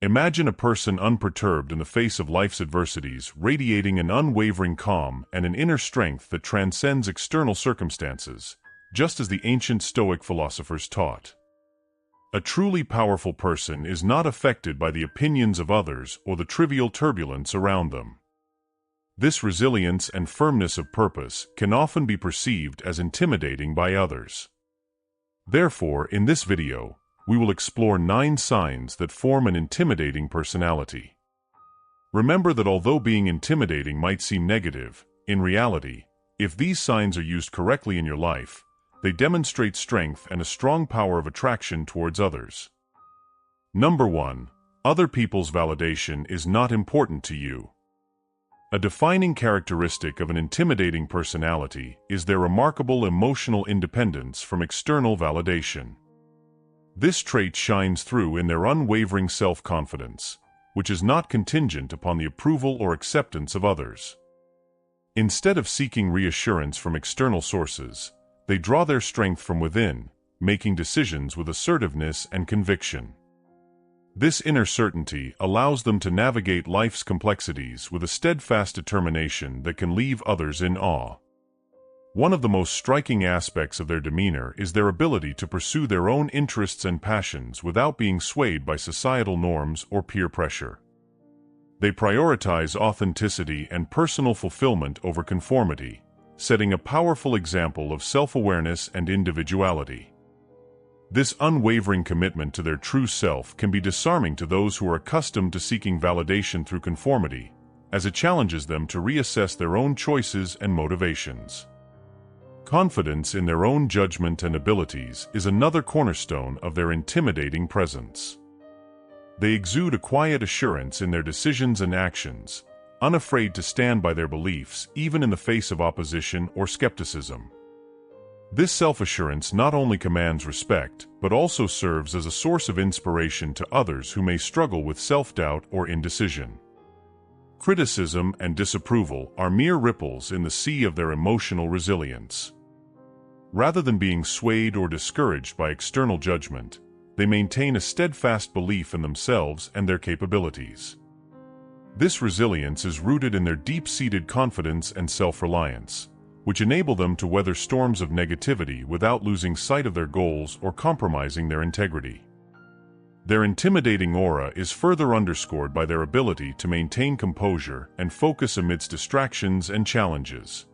Imagine a person unperturbed in the face of life's adversities, radiating an unwavering calm and an inner strength that transcends external circumstances, just as the ancient Stoic philosophers taught. A truly powerful person is not affected by the opinions of others or the trivial turbulence around them. This resilience and firmness of purpose can often be perceived as intimidating by others. Therefore, in this video, we will explore 9 signs that form an intimidating personality. Remember that although being intimidating might seem negative, in reality, if these signs are used correctly in your life, they demonstrate strength and a strong power of attraction towards others. Number 1. Other people's validation is not important to you. A defining characteristic of an intimidating personality is their remarkable emotional independence from external validation. This trait shines through in their unwavering self-confidence, which is not contingent upon the approval or acceptance of others. Instead of seeking reassurance from external sources, they draw their strength from within, making decisions with assertiveness and conviction. This inner certainty allows them to navigate life's complexities with a steadfast determination that can leave others in awe. One of the most striking aspects of their demeanor is their ability to pursue their own interests and passions without being swayed by societal norms or peer pressure. They prioritize authenticity and personal fulfillment over conformity, setting a powerful example of self-awareness and individuality. This unwavering commitment to their true self can be disarming to those who are accustomed to seeking validation through conformity, as it challenges them to reassess their own choices and motivations. Confidence in their own judgment and abilities is another cornerstone of their intimidating presence. They exude a quiet assurance in their decisions and actions, unafraid to stand by their beliefs even in the face of opposition or skepticism. This self-assurance not only commands respect, but also serves as a source of inspiration to others who may struggle with self-doubt or indecision. Criticism and disapproval are mere ripples in the sea of their emotional resilience. Rather than being swayed or discouraged by external judgment, they maintain a steadfast belief in themselves and their capabilities. This resilience is rooted in their deep-seated confidence and self-reliance, which enable them to weather storms of negativity without losing sight of their goals or compromising their integrity. Their intimidating aura is further underscored by their ability to maintain composure and focus amidst distractions and challenges.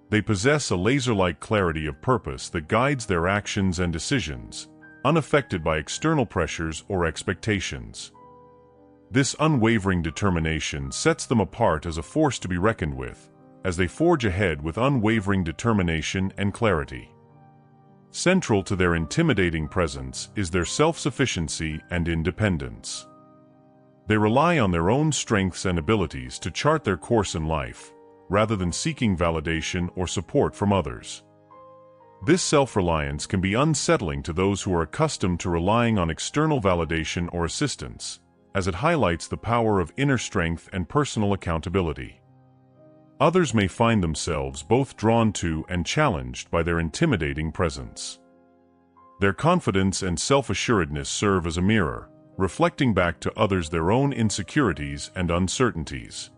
They possess a laser-like clarity of purpose that guides their actions and decisions, unaffected by external pressures or expectations. This unwavering determination sets them apart as a force to be reckoned with, as they forge ahead with unwavering determination and clarity. Central to their intimidating presence is their self-sufficiency and independence. They rely on their own strengths and abilities to chart their course in life, rather than seeking validation or support from others. This self-reliance can be unsettling to those who are accustomed to relying on external validation or assistance, as it highlights the power of inner strength and personal accountability. Others may find themselves both drawn to and challenged by their intimidating presence. Their confidence and self-assuredness serve as a mirror, reflecting back to others their own insecurities and uncertainties.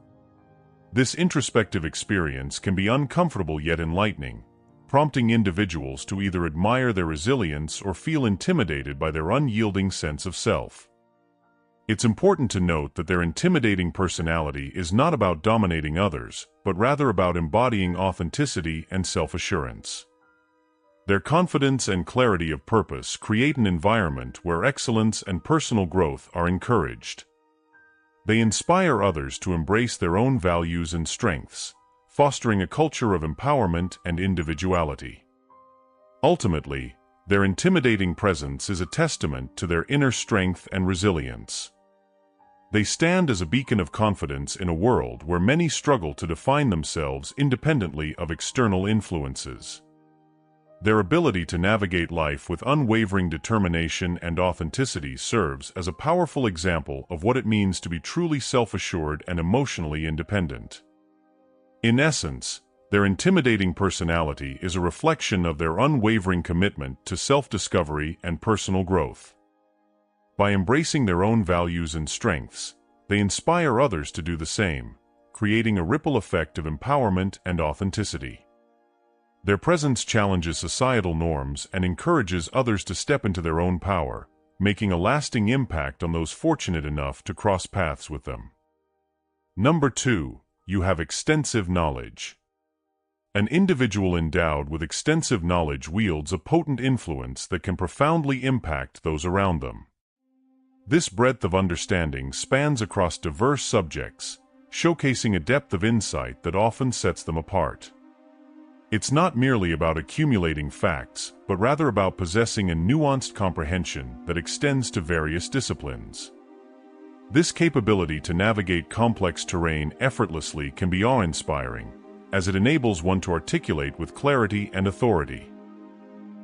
This introspective experience can be uncomfortable yet enlightening, prompting individuals to either admire their resilience or feel intimidated by their unyielding sense of self. It's important to note that their intimidating personality is not about dominating others, but rather about embodying authenticity and self-assurance. Their confidence and clarity of purpose create an environment where excellence and personal growth are encouraged. They inspire others to embrace their own values and strengths, fostering a culture of empowerment and individuality. Ultimately, their intimidating presence is a testament to their inner strength and resilience. They stand as a beacon of confidence in a world where many struggle to define themselves independently of external influences. Their ability to navigate life with unwavering determination and authenticity serves as a powerful example of what it means to be truly self-assured and emotionally independent. In essence, their intimidating personality is a reflection of their unwavering commitment to self-discovery and personal growth. By embracing their own values and strengths, they inspire others to do the same, creating a ripple effect of empowerment and authenticity. Their presence challenges societal norms and encourages others to step into their own power, making a lasting impact on those fortunate enough to cross paths with them. Number 2, you have extensive knowledge. An individual endowed with extensive knowledge wields a potent influence that can profoundly impact those around them. This breadth of understanding spans across diverse subjects, showcasing a depth of insight that often sets them apart. It's not merely about accumulating facts, but rather about possessing a nuanced comprehension that extends to various disciplines. This capability to navigate complex terrain effortlessly can be awe-inspiring, as it enables one to articulate with clarity and authority.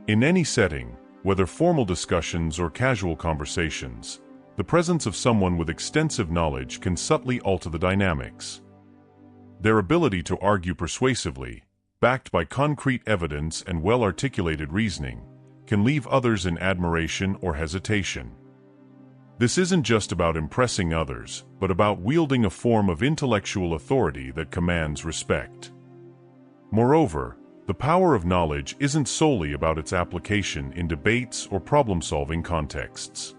In any setting, whether formal discussions or casual conversations, the presence of someone with extensive knowledge can subtly alter the dynamics. Their ability to argue persuasively, backed by concrete evidence and well-articulated reasoning, can leave others in admiration or hesitation. This isn't just about impressing others, but about wielding a form of intellectual authority that commands respect. Moreover, the power of knowledge isn't solely about its application in debates or problem-solving contexts.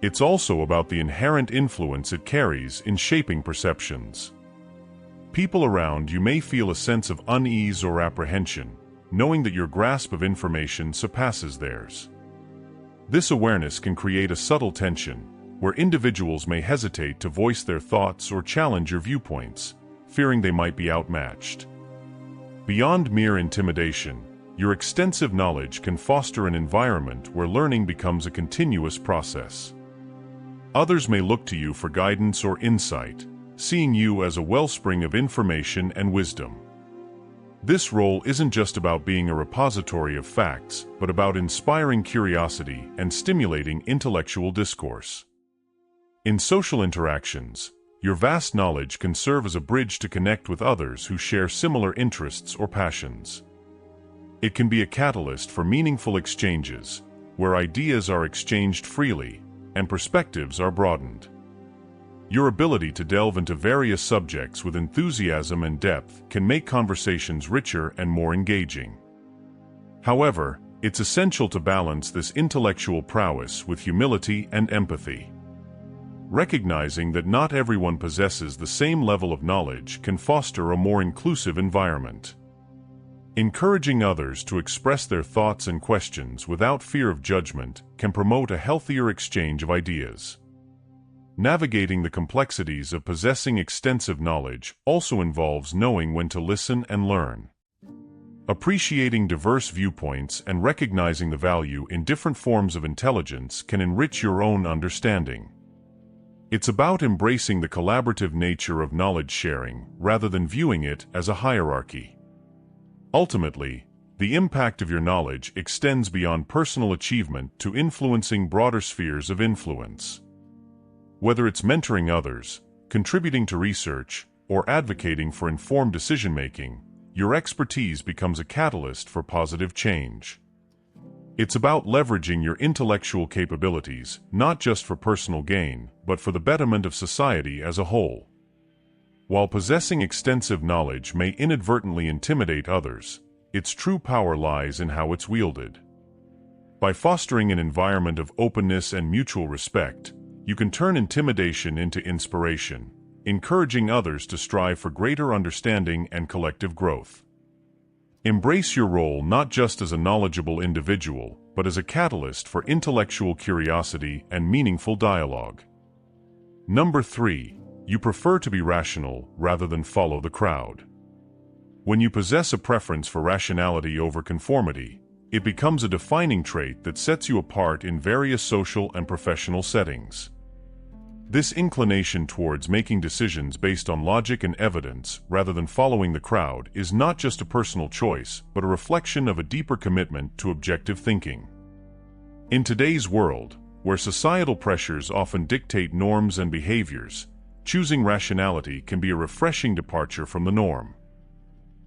It's also about the inherent influence it carries in shaping perceptions. People around you may feel a sense of unease or apprehension, knowing that your grasp of information surpasses theirs. This awareness can create a subtle tension, where individuals may hesitate to voice their thoughts or challenge your viewpoints, fearing they might be outmatched. Beyond mere intimidation, your extensive knowledge can foster an environment where learning becomes a continuous process. Others may look to you for guidance or insight, seeing you as a wellspring of information and wisdom. This role isn't just about being a repository of facts, but about inspiring curiosity and stimulating intellectual discourse. In social interactions, your vast knowledge can serve as a bridge to connect with others who share similar interests or passions. It can be a catalyst for meaningful exchanges, where ideas are exchanged freely and perspectives are broadened. Your ability to delve into various subjects with enthusiasm and depth can make conversations richer and more engaging. However, it's essential to balance this intellectual prowess with humility and empathy. Recognizing that not everyone possesses the same level of knowledge can foster a more inclusive environment. Encouraging others to express their thoughts and questions without fear of judgment can promote a healthier exchange of ideas. Navigating the complexities of possessing extensive knowledge also involves knowing when to listen and learn. Appreciating diverse viewpoints and recognizing the value in different forms of intelligence can enrich your own understanding. It's about embracing the collaborative nature of knowledge sharing rather than viewing it as a hierarchy. Ultimately, the impact of your knowledge extends beyond personal achievement to influencing broader spheres of influence. Whether it's mentoring others, contributing to research, or advocating for informed decision-making, your expertise becomes a catalyst for positive change. It's about leveraging your intellectual capabilities, not just for personal gain, but for the betterment of society as a whole. While possessing extensive knowledge may inadvertently intimidate others, its true power lies in how it's wielded. By fostering an environment of openness and mutual respect, you can turn intimidation into inspiration, encouraging others to strive for greater understanding and collective growth. Embrace your role not just as a knowledgeable individual, but as a catalyst for intellectual curiosity and meaningful dialogue. Number 3, you prefer to be rational rather than follow the crowd. When you possess a preference for rationality over conformity, it becomes a defining trait that sets you apart in various social and professional settings. This inclination towards making decisions based on logic and evidence rather than following the crowd is not just a personal choice, but a reflection of a deeper commitment to objective thinking. In today's world, where societal pressures often dictate norms and behaviors, choosing rationality can be a refreshing departure from the norm.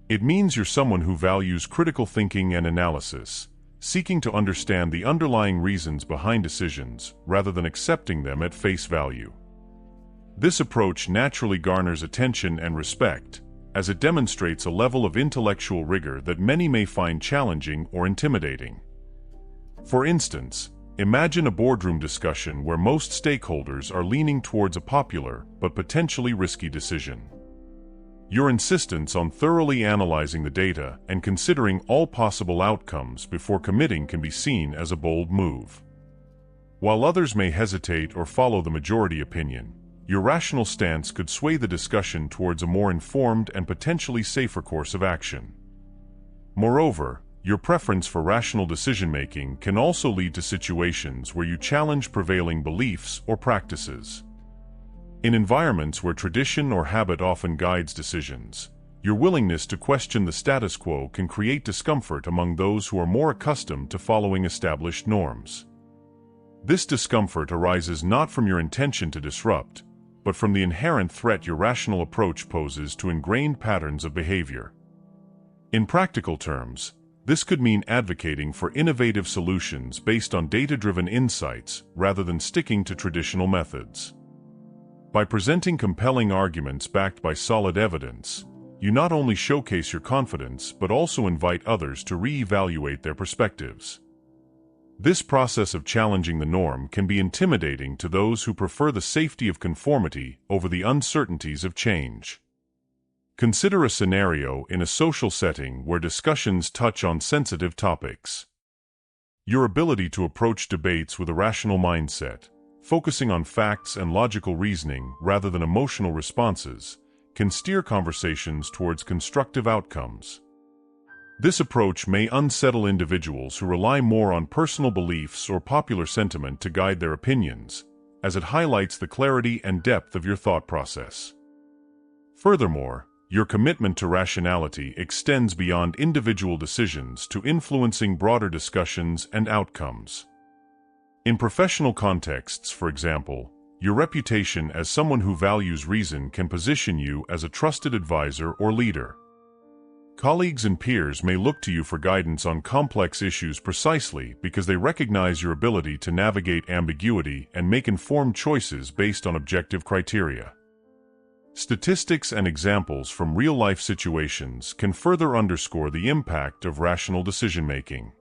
It means you're someone who values critical thinking and analysis, seeking to understand the underlying reasons behind decisions rather than accepting them at face value. This approach naturally garners attention and respect, as it demonstrates a level of intellectual rigor that many may find challenging or intimidating. For instance, imagine a boardroom discussion where most stakeholders are leaning towards a popular but potentially risky decision. Your insistence on thoroughly analyzing the data and considering all possible outcomes before committing can be seen as a bold move. While others may hesitate or follow the majority opinion, your rational stance could sway the discussion towards a more informed and potentially safer course of action. Moreover, your preference for rational decision-making can also lead to situations where you challenge prevailing beliefs or practices. In environments where tradition or habit often guides decisions, your willingness to question the status quo can create discomfort among those who are more accustomed to following established norms. This discomfort arises not from your intention to disrupt, but from the inherent threat your rational approach poses to ingrained patterns of behavior. In practical terms, this could mean advocating for innovative solutions based on data-driven insights rather than sticking to traditional methods. By presenting compelling arguments backed by solid evidence, you not only showcase your confidence but also invite others to re-evaluate their perspectives. This process of challenging the norm can be intimidating to those who prefer the safety of conformity over the uncertainties of change. Consider a scenario in a social setting where discussions touch on sensitive topics. Your ability to approach debates with a rational mindset, focusing on facts and logical reasoning rather than emotional responses, can steer conversations towards constructive outcomes. This approach may unsettle individuals who rely more on personal beliefs or popular sentiment to guide their opinions, as it highlights the clarity and depth of your thought process. Furthermore, your commitment to rationality extends beyond individual decisions to influencing broader discussions and outcomes. In professional contexts, for example, your reputation as someone who values reason can position you as a trusted advisor or leader. Colleagues and peers may look to you for guidance on complex issues precisely because they recognize your ability to navigate ambiguity and make informed choices based on objective criteria. Statistics and examples from real-life situations can further underscore the impact of rational decision-making.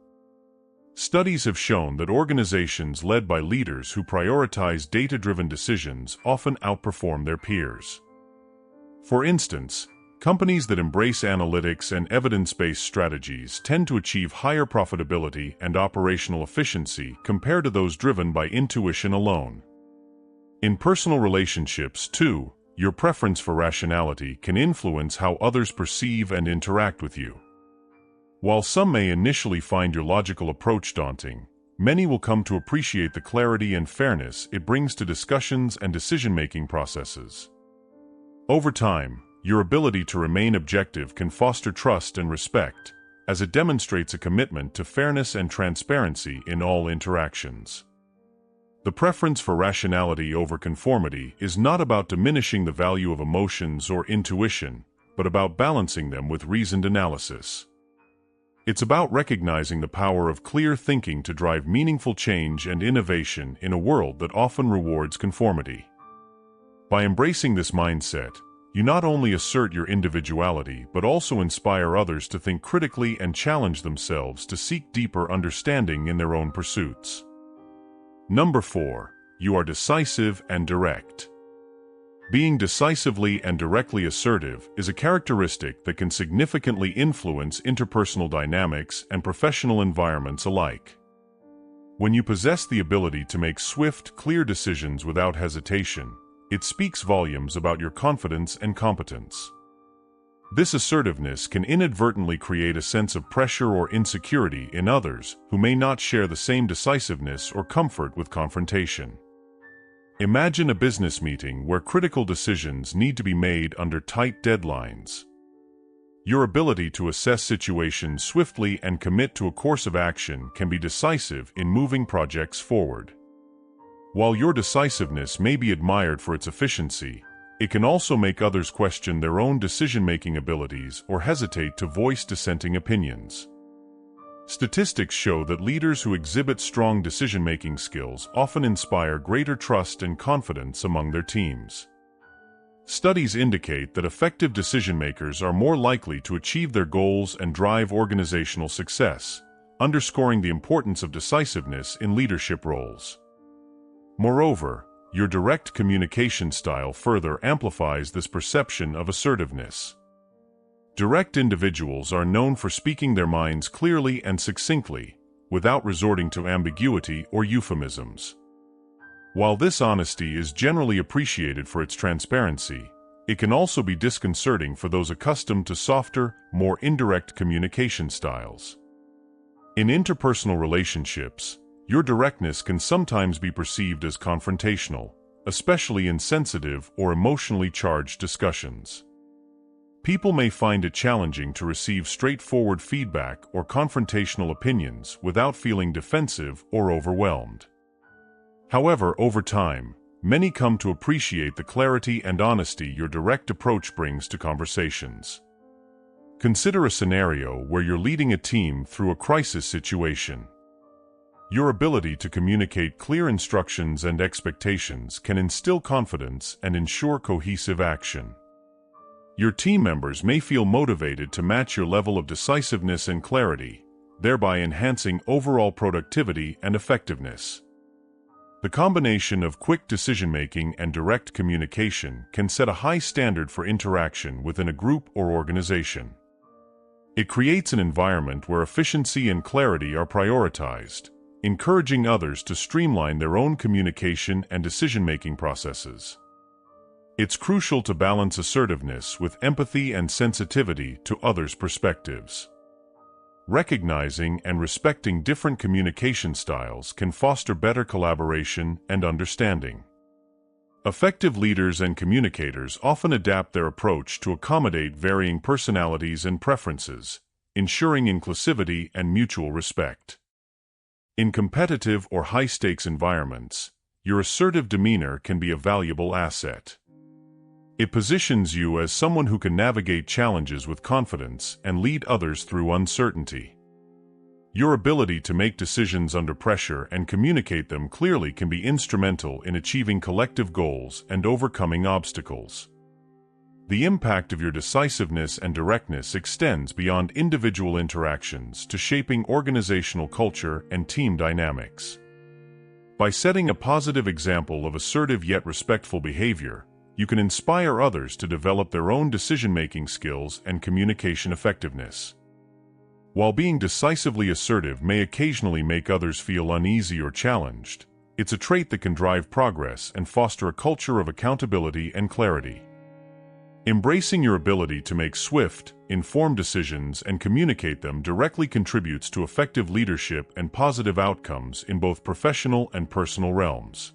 Studies have shown that organizations led by leaders who prioritize data-driven decisions often outperform their peers. For instance, companies that embrace analytics and evidence-based strategies tend to achieve higher profitability and operational efficiency compared to those driven by intuition alone. In personal relationships, too, your preference for rationality can influence how others perceive and interact with you. While some may initially find your logical approach daunting, many will come to appreciate the clarity and fairness it brings to discussions and decision-making processes. Over time, your ability to remain objective can foster trust and respect, as it demonstrates a commitment to fairness and transparency in all interactions. The preference for rationality over conformity is not about diminishing the value of emotions or intuition, but about balancing them with reasoned analysis. It's about recognizing the power of clear thinking to drive meaningful change and innovation in a world that often rewards conformity. By embracing this mindset, you not only assert your individuality but also inspire others to think critically and challenge themselves to seek deeper understanding in their own pursuits. Number 4. You are decisive and direct. Being decisively and directly assertive is a characteristic that can significantly influence interpersonal dynamics and professional environments alike. When you possess the ability to make swift, clear decisions without hesitation, it speaks volumes about your confidence and competence. This assertiveness can inadvertently create a sense of pressure or insecurity in others who may not share the same decisiveness or comfort with confrontation. Imagine a business meeting where critical decisions need to be made under tight deadlines. Your ability to assess situations swiftly and commit to a course of action can be decisive in moving projects forward. While your decisiveness may be admired for its efficiency, it can also make others question their own decision-making abilities or hesitate to voice dissenting opinions. Statistics show that leaders who exhibit strong decision-making skills often inspire greater trust and confidence among their teams. Studies indicate that effective decision-makers are more likely to achieve their goals and drive organizational success, underscoring the importance of decisiveness in leadership roles. Moreover, your direct communication style further amplifies this perception of assertiveness. Direct individuals are known for speaking their minds clearly and succinctly, without resorting to ambiguity or euphemisms. While this honesty is generally appreciated for its transparency, it can also be disconcerting for those accustomed to softer, more indirect communication styles. In interpersonal relationships, your directness can sometimes be perceived as confrontational, especially in sensitive or emotionally charged discussions. People may find it challenging to receive straightforward feedback or confrontational opinions without feeling defensive or overwhelmed. However, over time, many come to appreciate the clarity and honesty your direct approach brings to conversations. Consider a scenario where you're leading a team through a crisis situation. Your ability to communicate clear instructions and expectations can instill confidence and ensure cohesive action. Your team members may feel motivated to match your level of decisiveness and clarity, thereby enhancing overall productivity and effectiveness. The combination of quick decision-making and direct communication can set a high standard for interaction within a group or organization. It creates an environment where efficiency and clarity are prioritized, encouraging others to streamline their own communication and decision-making processes. It's crucial to balance assertiveness with empathy and sensitivity to others' perspectives. Recognizing and respecting different communication styles can foster better collaboration and understanding. Effective leaders and communicators often adapt their approach to accommodate varying personalities and preferences, ensuring inclusivity and mutual respect. In competitive or high-stakes environments, your assertive demeanor can be a valuable asset. It positions you as someone who can navigate challenges with confidence and lead others through uncertainty. Your ability to make decisions under pressure and communicate them clearly can be instrumental in achieving collective goals and overcoming obstacles. The impact of your decisiveness and directness extends beyond individual interactions to shaping organizational culture and team dynamics. By setting a positive example of assertive yet respectful behavior, you can inspire others to develop their own decision-making skills and communication effectiveness. While being decisively assertive may occasionally make others feel uneasy or challenged, it's a trait that can drive progress and foster a culture of accountability and clarity. Embracing your ability to make swift, informed decisions and communicate them directly contributes to effective leadership and positive outcomes in both professional and personal realms.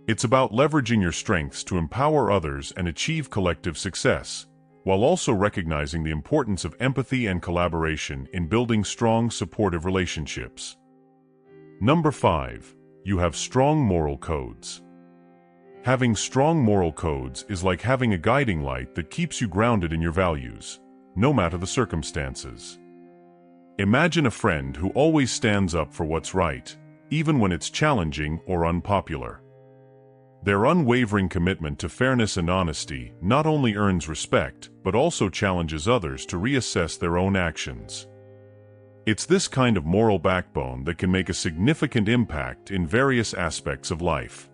It's about leveraging your strengths to empower others and achieve collective success, while also recognizing the importance of empathy and collaboration in building strong, supportive relationships. Number 5. You have strong moral codes. Having strong moral codes is like having a guiding light that keeps you grounded in your values, no matter the circumstances. Imagine a friend who always stands up for what's right, even when it's challenging or unpopular. Their unwavering commitment to fairness and honesty not only earns respect, but also challenges others to reassess their own actions. It's this kind of moral backbone that can make a significant impact in various aspects of life.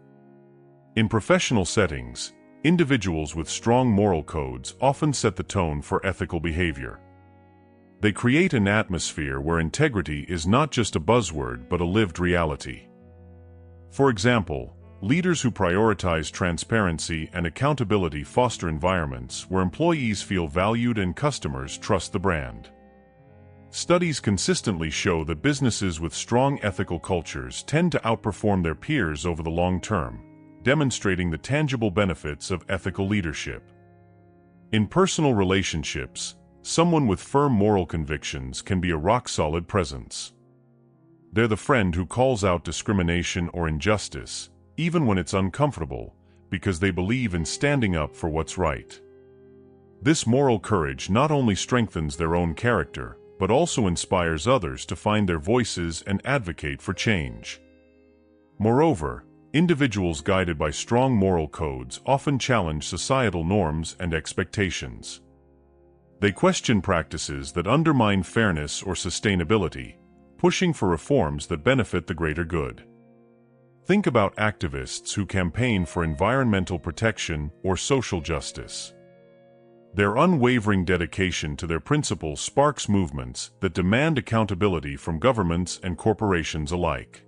In professional settings, individuals with strong moral codes often set the tone for ethical behavior. They create an atmosphere where integrity is not just a buzzword but a lived reality. For example, leaders who prioritize transparency and accountability foster environments where employees feel valued and customers trust the brand. Studies consistently show that businesses with strong ethical cultures tend to outperform their peers over the long term, demonstrating the tangible benefits of ethical leadership. In personal relationships, someone with firm moral convictions can be a rock-solid presence. They're the friend who calls out discrimination or injustice, even when it's uncomfortable, because they believe in standing up for what's right. This moral courage not only strengthens their own character, but also inspires others to find their voices and advocate for change. Moreover, individuals guided by strong moral codes often challenge societal norms and expectations. They question practices that undermine fairness or sustainability, pushing for reforms that benefit the greater good. Think about activists who campaign for environmental protection or social justice. Their unwavering dedication to their principles sparks movements that demand accountability from governments and corporations alike.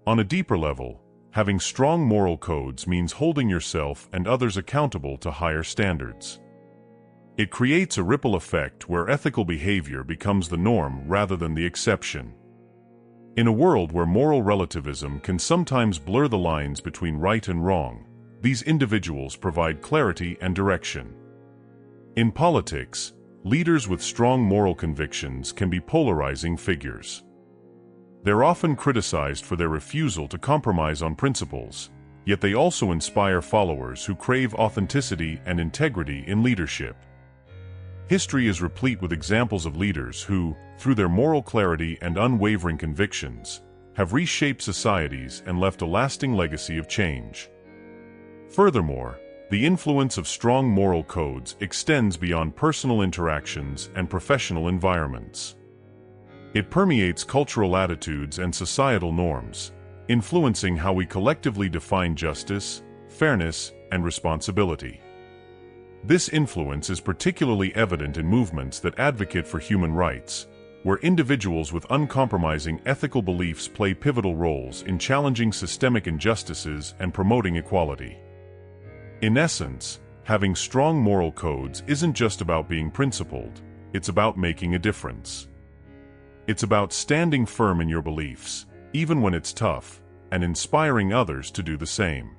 On a deeper level, having strong moral codes means holding yourself and others accountable to higher standards. It creates a ripple effect where ethical behavior becomes the norm rather than the exception. In a world where moral relativism can sometimes blur the lines between right and wrong, these individuals provide clarity and direction. In politics, leaders with strong moral convictions can be polarizing figures. They're often criticized for their refusal to compromise on principles, yet they also inspire followers who crave authenticity and integrity in leadership. History is replete with examples of leaders who, through their moral clarity and unwavering convictions, have reshaped societies and left a lasting legacy of change. Furthermore, the influence of strong moral codes extends beyond personal interactions and professional environments. It permeates cultural attitudes and societal norms, influencing how we collectively define justice, fairness, and responsibility. This influence is particularly evident in movements that advocate for human rights, where individuals with uncompromising ethical beliefs play pivotal roles in challenging systemic injustices and promoting equality. In essence, having strong moral codes isn't just about being principled, it's about making a difference. It's about standing firm in your beliefs, even when it's tough, and inspiring others to do the same.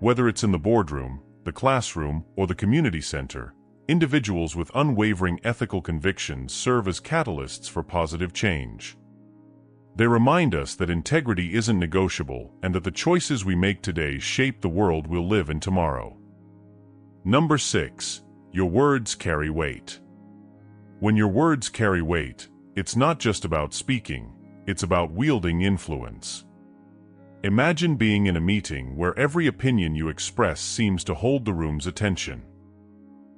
Whether it's in the boardroom, the classroom, or the community center, individuals with unwavering ethical convictions serve as catalysts for positive change. They remind us that integrity isn't negotiable and that the choices we make today shape the world we'll live in tomorrow. Number 6. Your words carry weight. When your words carry weight, it's not just about speaking, it's about wielding influence. Imagine being in a meeting where every opinion you express seems to hold the room's attention.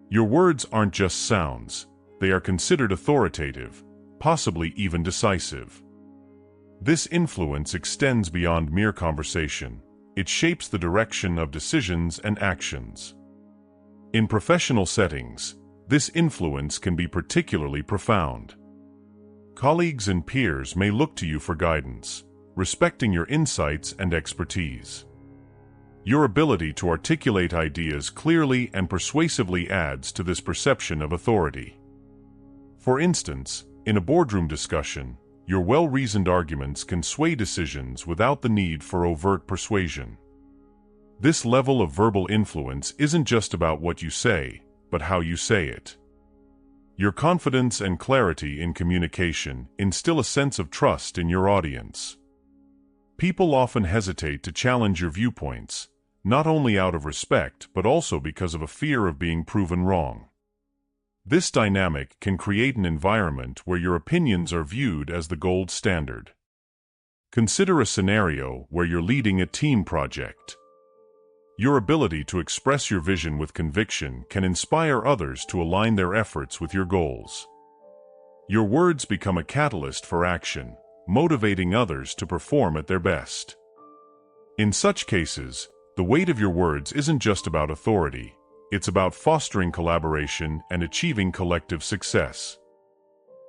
Your words aren't just sounds, they are considered authoritative, possibly even decisive. This influence extends beyond mere conversation. It shapes the direction of decisions and actions. In professional settings, this influence can be particularly profound. Colleagues and peers may look to you for guidance, respecting your insights and expertise. Your ability to articulate ideas clearly and persuasively adds to this perception of authority. For instance, in a boardroom discussion, your well-reasoned arguments can sway decisions without the need for overt persuasion. This level of verbal influence isn't just about what you say, but how you say it. Your confidence and clarity in communication instill a sense of trust in your audience. People often hesitate to challenge your viewpoints, not only out of respect but also because of a fear of being proven wrong. This dynamic can create an environment where your opinions are viewed as the gold standard. Consider a scenario where you're leading a team project. Your ability to express your vision with conviction can inspire others to align their efforts with your goals. Your words become a catalyst for action, motivating others to perform at their best. In such cases, the weight of your words isn't just about authority, it's about fostering collaboration and achieving collective success.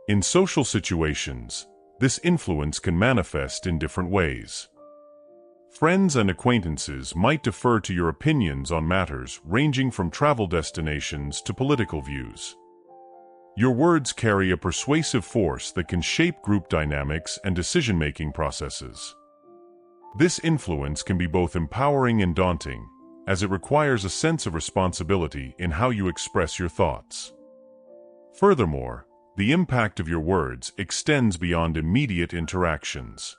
In social situations, this influence can manifest in different ways. Friends and acquaintances might defer to your opinions on matters ranging from travel destinations to political views. Your words carry a persuasive force that can shape group dynamics and decision-making processes. This influence can be both empowering and daunting, as it requires a sense of responsibility in how you express your thoughts. Furthermore, the impact of your words extends beyond immediate interactions.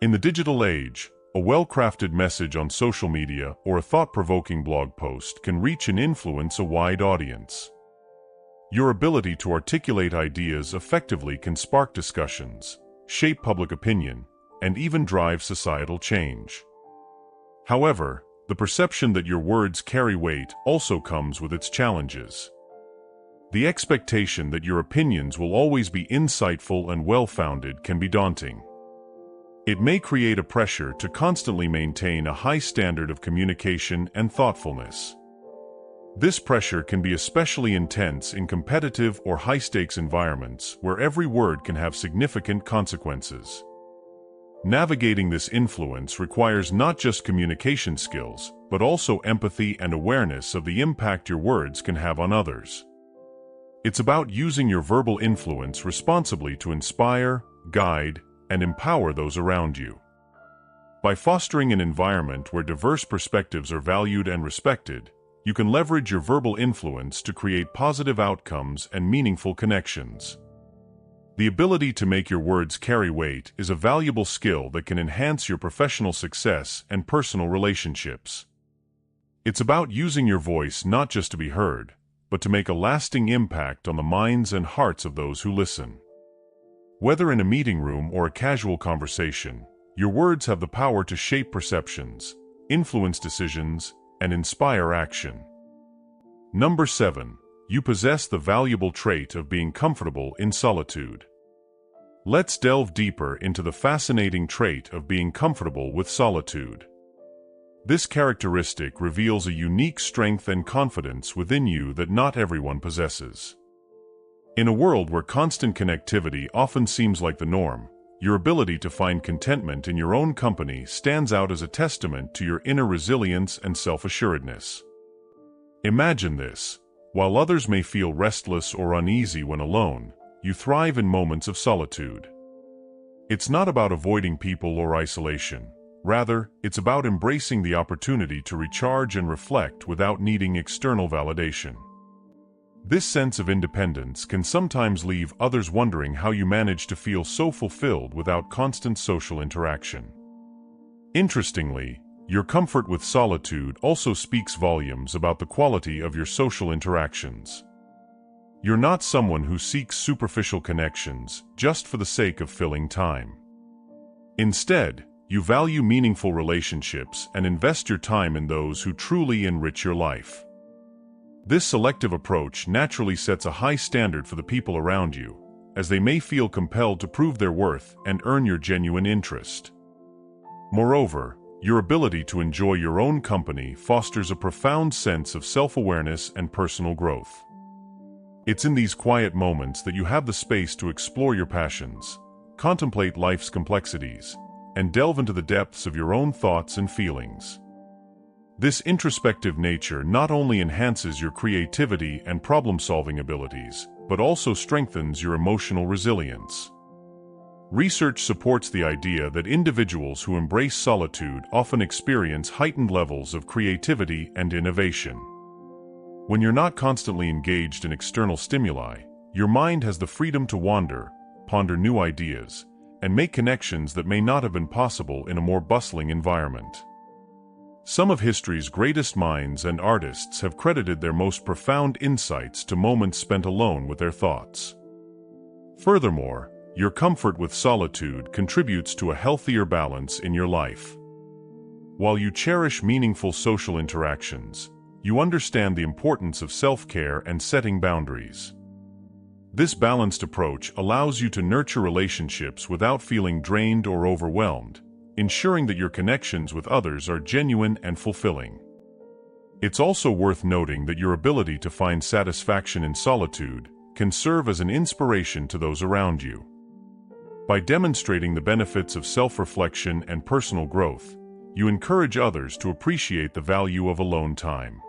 In the digital age, a well-crafted message on social media or a thought-provoking blog post can reach and influence a wide audience. Your ability to articulate ideas effectively can spark discussions, shape public opinion, and even drive societal change. However, the perception that your words carry weight also comes with its challenges. The expectation that your opinions will always be insightful and well-founded can be daunting. It may create a pressure to constantly maintain a high standard of communication and thoughtfulness. This pressure can be especially intense in competitive or high-stakes environments where every word can have significant consequences. Navigating this influence requires not just communication skills, but also empathy and awareness of the impact your words can have on others. It's about using your verbal influence responsibly to inspire, guide, and empower those around you. By fostering an environment where diverse perspectives are valued and respected, you can leverage your verbal influence to create positive outcomes and meaningful connections. The ability to make your words carry weight is a valuable skill that can enhance your professional success and personal relationships. It's about using your voice not just to be heard, but to make a lasting impact on the minds and hearts of those who listen. Whether in a meeting room or a casual conversation, your words have the power to shape perceptions, influence decisions, and inspire action. Number 7. You possess the valuable trait of being comfortable in solitude. Let's delve deeper into the fascinating trait of being comfortable with solitude. This characteristic reveals a unique strength and confidence within you that not everyone possesses. In a world where constant connectivity often seems like the norm, your ability to find contentment in your own company stands out as a testament to your inner resilience and self-assuredness. Imagine this: while others may feel restless or uneasy when alone, you thrive in moments of solitude. It's not about avoiding people or isolation. Rather, it's about embracing the opportunity to recharge and reflect without needing external validation. This sense of independence can sometimes leave others wondering how you manage to feel so fulfilled without constant social interaction. Interestingly, your comfort with solitude also speaks volumes about the quality of your social interactions. You're not someone who seeks superficial connections just for the sake of filling time. Instead, you value meaningful relationships and invest your time in those who truly enrich your life. This selective approach naturally sets a high standard for the people around you, as they may feel compelled to prove their worth and earn your genuine interest. Moreover, your ability to enjoy your own company fosters a profound sense of self-awareness and personal growth. It's in these quiet moments that you have the space to explore your passions, contemplate life's complexities, and delve into the depths of your own thoughts and feelings. This introspective nature not only enhances your creativity and problem-solving abilities, but also strengthens your emotional resilience. Research supports the idea that individuals who embrace solitude often experience heightened levels of creativity and innovation. When you're not constantly engaged in external stimuli, your mind has the freedom to wander, ponder new ideas, and make connections that may not have been possible in a more bustling environment. Some of history's greatest minds and artists have credited their most profound insights to moments spent alone with their thoughts. Furthermore, your comfort with solitude contributes to a healthier balance in your life. While you cherish meaningful social interactions, you understand the importance of self-care and setting boundaries. This balanced approach allows you to nurture relationships without feeling drained or overwhelmed, ensuring that your connections with others are genuine and fulfilling. It's also worth noting that your ability to find satisfaction in solitude can serve as an inspiration to those around you. By demonstrating the benefits of self-reflection and personal growth, you encourage others to appreciate the value of alone time.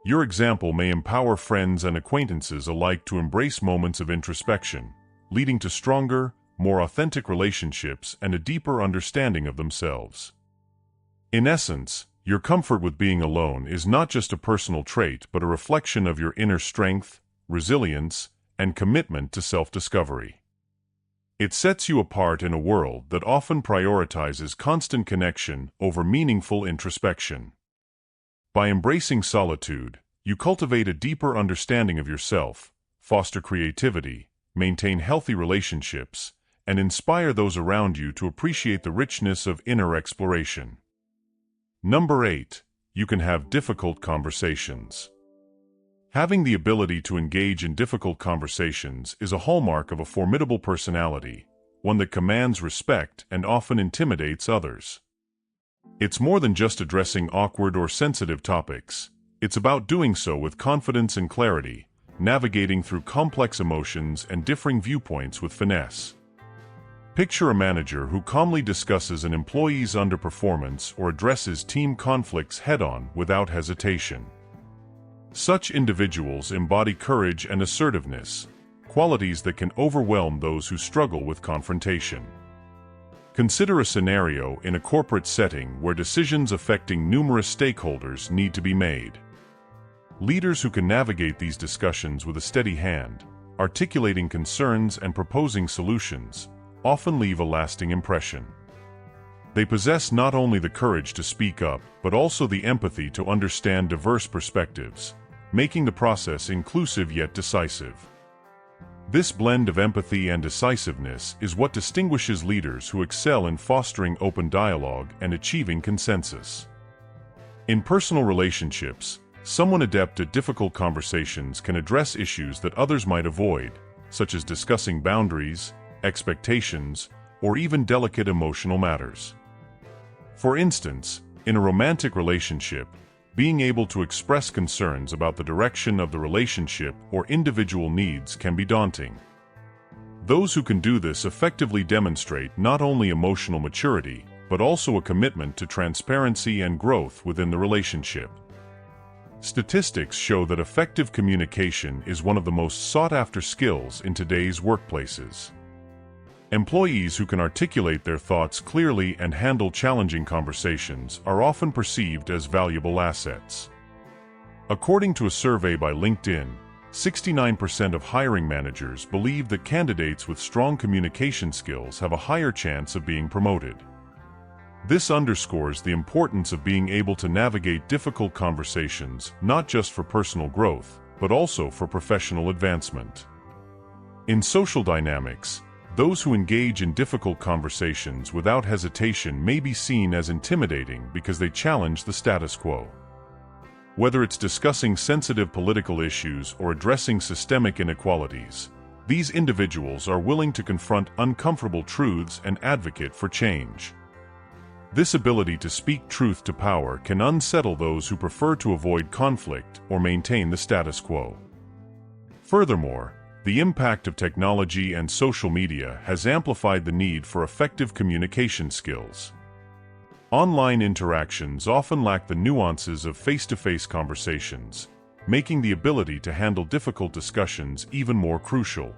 Your example may empower friends and acquaintances alike to embrace moments of introspection, leading to stronger, more authentic relationships and a deeper understanding of themselves. In essence, your comfort with being alone is not just a personal trait but a reflection of your inner strength, resilience, and commitment to self-discovery. It sets you apart in a world that often prioritizes constant connection over meaningful introspection. By embracing solitude, you cultivate a deeper understanding of yourself, foster creativity, maintain healthy relationships, and inspire those around you to appreciate the richness of inner exploration. Number 8. You can have difficult conversations. Having the ability to engage in difficult conversations is a hallmark of a formidable personality, one that commands respect and often intimidates others. It's more than just addressing awkward or sensitive topics. It's about doing so with confidence and clarity, navigating through complex emotions and differing viewpoints with finesse. Picture a manager who calmly discusses an employee's underperformance or addresses team conflicts head-on without hesitation. Such individuals embody courage and assertiveness, qualities that can overwhelm those who struggle with confrontation. Consider a scenario in a corporate setting where decisions affecting numerous stakeholders need to be made. Leaders who can navigate these discussions with a steady hand, articulating concerns and proposing solutions, often leave a lasting impression. They possess not only the courage to speak up, but also the empathy to understand diverse perspectives, making the process inclusive yet decisive. This blend of empathy and decisiveness is what distinguishes leaders who excel in fostering open dialogue and achieving consensus. In personal relationships, someone adept at difficult conversations can address issues that others might avoid, such as discussing boundaries, expectations, or even delicate emotional matters. For instance, in a romantic relationship, being able to express concerns about the direction of the relationship or individual needs can be daunting. Those who can do this effectively demonstrate not only emotional maturity, but also a commitment to transparency and growth within the relationship. Statistics show that effective communication is one of the most sought-after skills in today's workplaces. Employees who can articulate their thoughts clearly and handle challenging conversations are often perceived as valuable assets. According to a survey by LinkedIn, 69% of hiring managers believe that candidates with strong communication skills have a higher chance of being promoted. This underscores the importance of being able to navigate difficult conversations not just for personal growth, but also for professional advancement. In social dynamics, those who engage in difficult conversations without hesitation may be seen as intimidating because they challenge the status quo. Whether it's discussing sensitive political issues or addressing systemic inequalities, these individuals are willing to confront uncomfortable truths and advocate for change. This ability to speak truth to power can unsettle those who prefer to avoid conflict or maintain the status quo. Furthermore, the impact of technology and social media has amplified the need for effective communication skills. Online interactions often lack the nuances of face-to-face conversations, making the ability to handle difficult discussions even more crucial.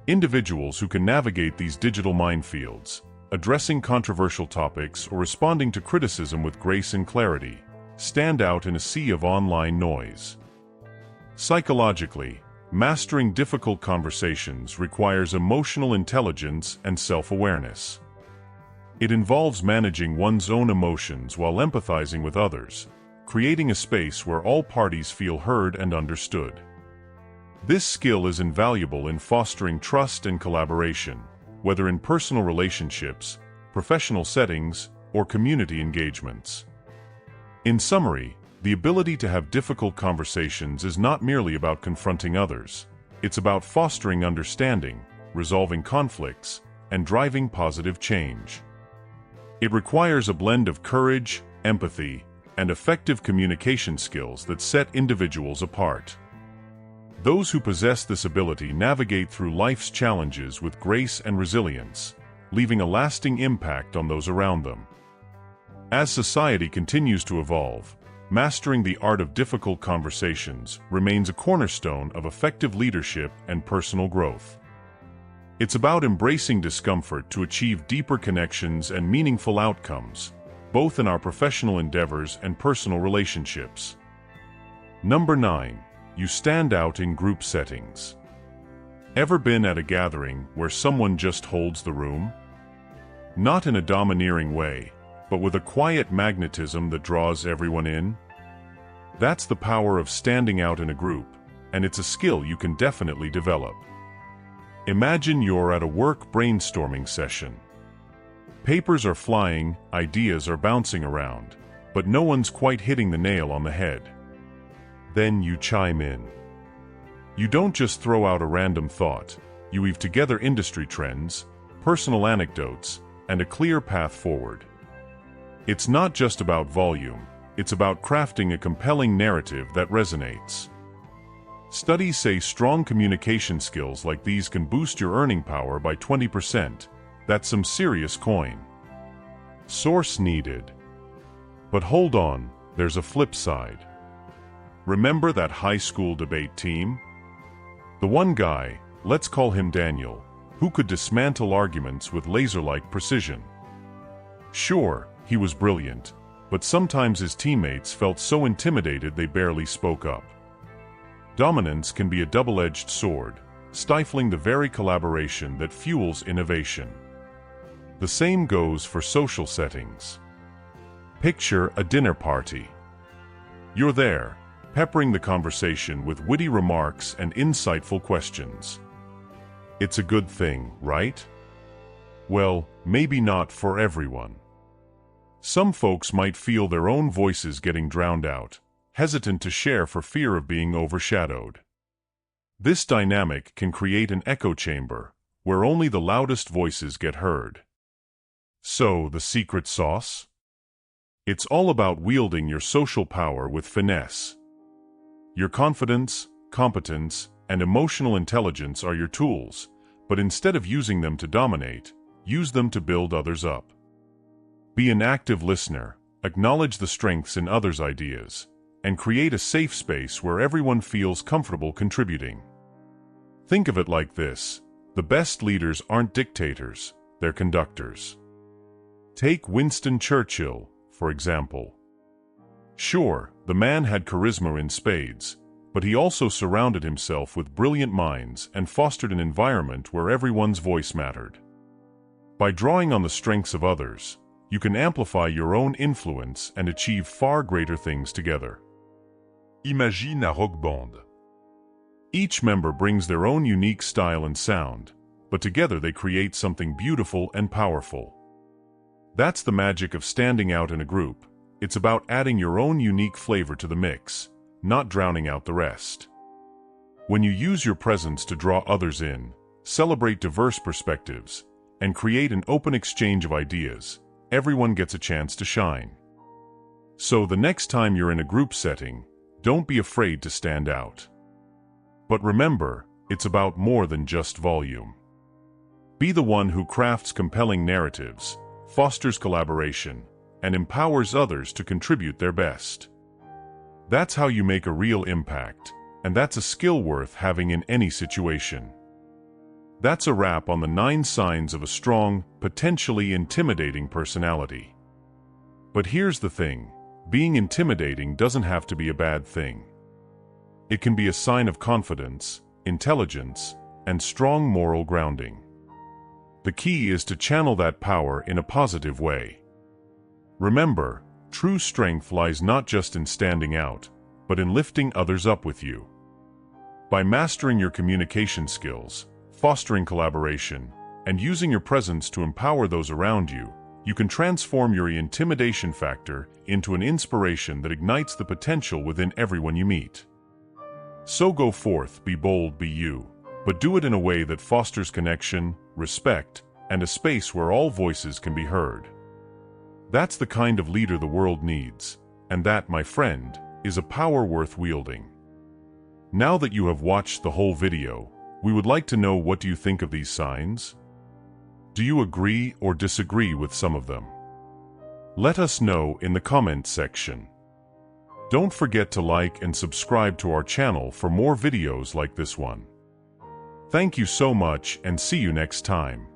Individuals who can navigate these digital minefields, addressing controversial topics or responding to criticism with grace and clarity, stand out in a sea of online noise. Psychologically, mastering difficult conversations requires emotional intelligence and self-awareness. It involves managing one's own emotions while empathizing with others, creating a space where all parties feel heard and understood. This skill is invaluable in fostering trust and collaboration, whether in personal relationships, professional settings, or community engagements. In summary, the ability to have difficult conversations is not merely about confronting others. It's about fostering understanding, resolving conflicts, and driving positive change. It requires a blend of courage, empathy, and effective communication skills that set individuals apart. Those who possess this ability navigate through life's challenges with grace and resilience, leaving a lasting impact on those around them. As society continues to evolve, mastering the art of difficult conversations remains a cornerstone of effective leadership and personal growth. It's about embracing discomfort to achieve deeper connections and meaningful outcomes, both in our professional endeavors and personal relationships. Number 9. You stand out in group settings. Ever been at a gathering where someone just holds the room? Not in a domineering way, but with a quiet magnetism that draws everyone in? That's the power of standing out in a group, and it's a skill you can definitely develop. Imagine you're at a work brainstorming session. Papers are flying, ideas are bouncing around, but no one's quite hitting the nail on the head. Then you chime in. You don't just throw out a random thought, you weave together industry trends, personal anecdotes, and a clear path forward. It's not just about volume, it's about crafting a compelling narrative that resonates. Studies say strong communication skills like these can boost your earning power by 20%. That's some serious coin. Source needed. But hold on, there's a flip side. Remember that high school debate team? The one guy, let's call him Daniel, who could dismantle arguments with laser-like precision. Sure, he was brilliant, but sometimes his teammates felt so intimidated they barely spoke up. Dominance can be a double-edged sword, stifling the very collaboration that fuels innovation. The same goes for social settings. Picture a dinner party. You're there, peppering the conversation with witty remarks and insightful questions. It's a good thing, right? Well, maybe not for everyone. Some folks might feel their own voices getting drowned out, hesitant to share for fear of being overshadowed. This dynamic can create an echo chamber, where only the loudest voices get heard. So, the secret sauce? It's all about wielding your social power with finesse. Your confidence, competence, and emotional intelligence are your tools, but instead of using them to dominate, use them to build others up. Be an active listener, acknowledge the strengths in others' ideas, and create a safe space where everyone feels comfortable contributing. Think of it like this: the best leaders aren't dictators, they're conductors. Take Winston Churchill, for example. Sure, the man had charisma in spades, but he also surrounded himself with brilliant minds and fostered an environment where everyone's voice mattered. By drawing on the strengths of others, you can amplify your own influence and achieve far greater things together. Imagine a rock band. Each member brings their own unique style and sound, but together they create something beautiful and powerful. That's the magic of standing out in a group. It's about adding your own unique flavor to the mix, not drowning out the rest. When you use your presence to draw others in, celebrate diverse perspectives, and create an open exchange of ideas, everyone gets a chance to shine. So the next time you're in a group setting, don't be afraid to stand out. But remember, it's about more than just volume. Be the one who crafts compelling narratives, fosters collaboration, and empowers others to contribute their best. That's how you make a real impact, and that's a skill worth having in any situation. That's a wrap on the 9 signs of a strong, potentially intimidating personality. But here's the thing: being intimidating doesn't have to be a bad thing. It can be a sign of confidence, intelligence, and strong moral grounding. The key is to channel that power in a positive way. Remember, true strength lies not just in standing out, but in lifting others up with you. By mastering your communication skills, fostering collaboration, and using your presence to empower those around you, you can transform your intimidation factor into an inspiration that ignites the potential within everyone you meet. So go forth, be bold, be you, but do it in a way that fosters connection, respect, and a space where all voices can be heard. That's the kind of leader the world needs, and that, my friend, is a power worth wielding. Now that you have watched the whole video, we would like to know, what do you think of these signs? Do you agree or disagree with some of them? Let us know in the comment section. Don't forget to like and subscribe to our channel for more videos like this one. Thank you so much, and see you next time.